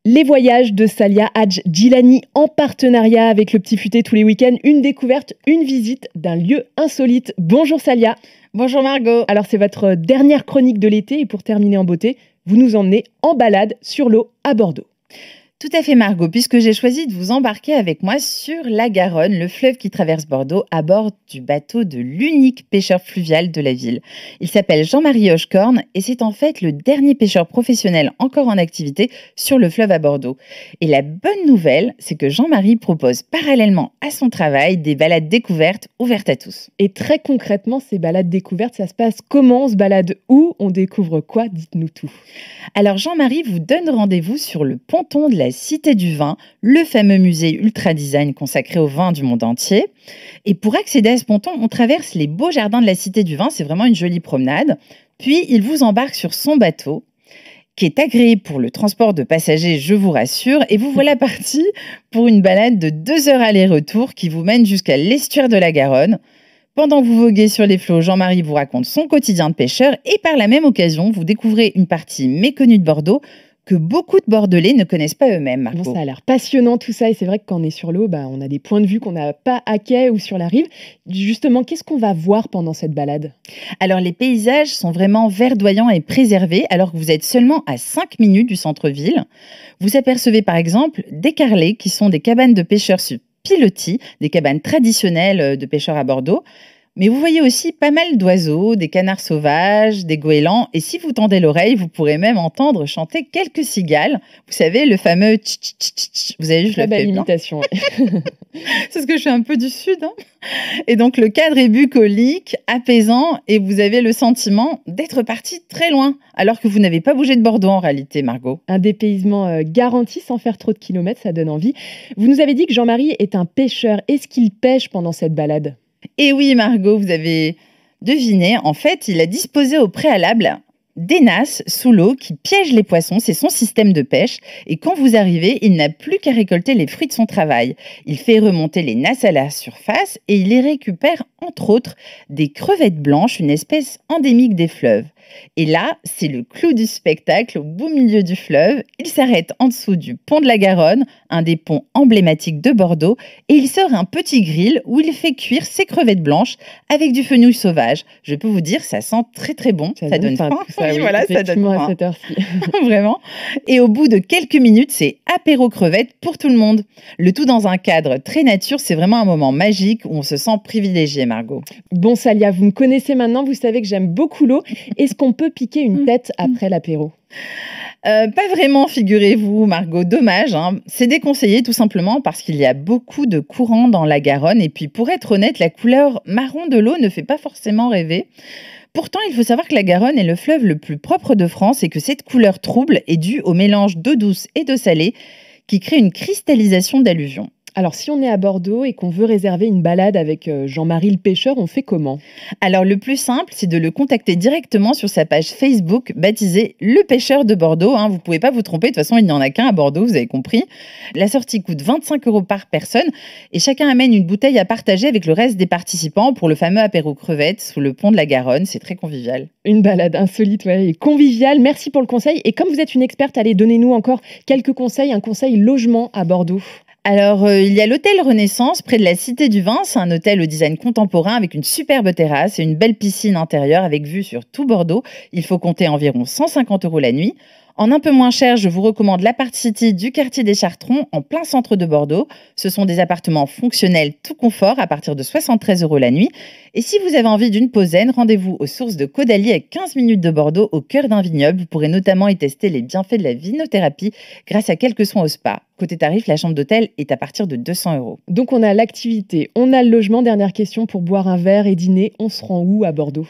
Les voyages de Salia Hadj Djilani en partenariat avec le Petit Futé tous les week-ends. Une découverte, une visite d'un lieu insolite. Bonjour Salia. Bonjour Margot. Alors c'est votre dernière chronique de l'été et pour terminer en beauté, vous nous emmenez en balade sur l'eau à Bordeaux. Tout à fait Margot, puisque j'ai choisi de vous embarquer avec moi sur la Garonne, le fleuve qui traverse Bordeaux, à bord du bateau de l'unique pêcheur fluvial de la ville. Il s'appelle Jean-Marie Hochecorne et c'est en fait le dernier pêcheur professionnel encore en activité sur le fleuve à Bordeaux. Et la bonne nouvelle, c'est que Jean-Marie propose parallèlement à son travail des balades découvertes ouvertes à tous. Et très concrètement, ces balades découvertes, ça se passe comment? On se balade où? On découvre quoi? Dites-nous tout. Alors Jean-Marie vous donne rendez-vous sur le ponton de la Cité du Vin, le fameux musée ultra design consacré au vin du monde entier. Et pour accéder à ce ponton, on traverse les beaux jardins de la Cité du Vin, c'est vraiment une jolie promenade. Puis il vous embarque sur son bateau, qui est agréé pour le transport de passagers, je vous rassure. Et vous voilà parti pour une balade de 2 heures aller-retour qui vous mène jusqu'à l'estuaire de la Garonne. Pendant que vous voguez sur les flots, Jean-Marie vous raconte son quotidien de pêcheur et par la même occasion, vous découvrez une partie méconnue de Bordeaux que beaucoup de Bordelais ne connaissent pas eux-mêmes, Margot. Bon, ça a l'air passionnant tout ça et c'est vrai que quand on est sur l'eau, on a des points de vue qu'on n'a pas à quai ou sur la rive. Justement, qu'est-ce qu'on va voir pendant cette balade? Alors les paysages sont vraiment verdoyants et préservés alors que vous êtes seulement à 5 minutes du centre-ville. Vous apercevez par exemple des carlets qui sont des cabanes de pêcheurs sur pilotis, des cabanes traditionnelles de pêcheurs à Bordeaux. Mais vous voyez aussi pas mal d'oiseaux, des canards sauvages, des goélands. Et si vous tendez l'oreille, vous pourrez même entendre chanter quelques cigales. Vous savez, le fameux tch tch tch tch. Vous avez vu, je le fais bien. Imitation. C'est parce que je suis un peu du sud. Et donc, le cadre est bucolique, apaisant. Et vous avez le sentiment d'être parti très loin. Alors que vous n'avez pas bougé de Bordeaux en réalité, Margot. Un dépaysement garanti sans faire trop de kilomètres, ça donne envie. Vous nous avez dit que Jean-Marie est un pêcheur. Est-ce qu'il pêche pendant cette balade? Et oui, Margot, vous avez deviné. En fait, il a disposé au préalable des nasses sous l'eau qui piègent les poissons. C'est son système de pêche. Et quand vous arrivez, il n'a plus qu'à récolter les fruits de son travail. Il fait remonter les nasses à la surface et il les récupère, entre autres, des crevettes blanches, une espèce endémique des fleuves. Et là, c'est le clou du spectacle au beau milieu du fleuve. Il s'arrête en dessous du pont de la Garonne, un des ponts emblématiques de Bordeaux, et il sort un petit grill où il fait cuire ses crevettes blanches avec du fenouil sauvage. Je peux vous dire, ça sent très très bon. Ça donne faim. Oui, voilà, ça donne faim. À cette heure-ci. Vraiment. Et au bout de quelques minutes, c'est apéro crevettes pour tout le monde. Le tout dans un cadre très nature. C'est vraiment un moment magique où on se sent privilégié, Margot. Bon, Salia, vous me connaissez maintenant. Vous savez que j'aime beaucoup l'eau. Est-ce qu'on peut piquer une tête après l'apéro? Pas vraiment, figurez-vous, Margot. Dommage, c'est déconseillé tout simplement parce qu'il y a beaucoup de courants dans la Garonne. Et puis, pour être honnête, la couleur marron de l'eau ne fait pas forcément rêver. Pourtant, il faut savoir que la Garonne est le fleuve le plus propre de France et que cette couleur trouble est due au mélange d'eau douce et d'eau salée qui crée une cristallisation d'alluvions. Alors, si on est à Bordeaux et qu'on veut réserver une balade avec Jean-Marie le pêcheur, on fait comment? Alors, le plus simple, c'est de le contacter directement sur sa page Facebook baptisée Le Pêcheur de Bordeaux. Vous ne pouvez pas vous tromper, de toute façon, il n'y en a qu'un à Bordeaux, vous avez compris. La sortie coûte 25 € par personne et chacun amène une bouteille à partager avec le reste des participants pour le fameux apéro crevettes sous le pont de la Garonne. C'est très convivial. Une balade insolite et conviviale. Merci pour le conseil. Et comme vous êtes une experte, allez, donnez-nous encore quelques conseils, un conseil logement à Bordeaux. Alors, il y a l'hôtel Renaissance près de la Cité du Vin. C'est un hôtel au design contemporain avec une superbe terrasse et une belle piscine intérieure avec vue sur tout Bordeaux. Il faut compter environ 150 € la nuit. En un peu moins cher, je vous recommande l'Apart City du quartier des Chartrons, en plein centre de Bordeaux. Ce sont des appartements fonctionnels tout confort à partir de 73 € la nuit. Et si vous avez envie d'une pause zen, rendez-vous aux sources de Caudalie à 15 minutes de Bordeaux, au cœur d'un vignoble. Vous pourrez notamment y tester les bienfaits de la vinothérapie grâce à quelques soins au spa. Côté tarif, la chambre d'hôtel est à partir de 200 €. Donc on a l'activité, on a le logement. Dernière question, pour boire un verre et dîner, on se rend où à Bordeaux?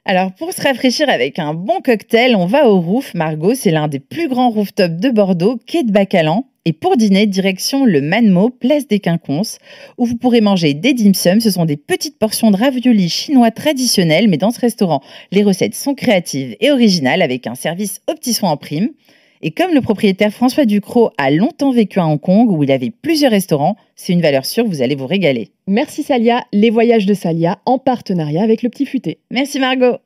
Alors, pour se rafraîchir avec un bon cocktail, on va au Roof, Margot. C'est l'un des plus grands rooftops de Bordeaux, quai de Bacalan. Et pour dîner, direction le Manmo, place des Quinconces, où vous pourrez manger des dim sum. Ce sont des petites portions de raviolis chinois traditionnels, mais dans ce restaurant, les recettes sont créatives et originales avec un service aux petits soins en prime. Et comme le propriétaire François Ducrot a longtemps vécu à Hong Kong, où il avait plusieurs restaurants, c'est une valeur sûre, vous allez vous régaler. Merci Salia, les voyages de Salia en partenariat avec le Petit Futé. Merci Margot.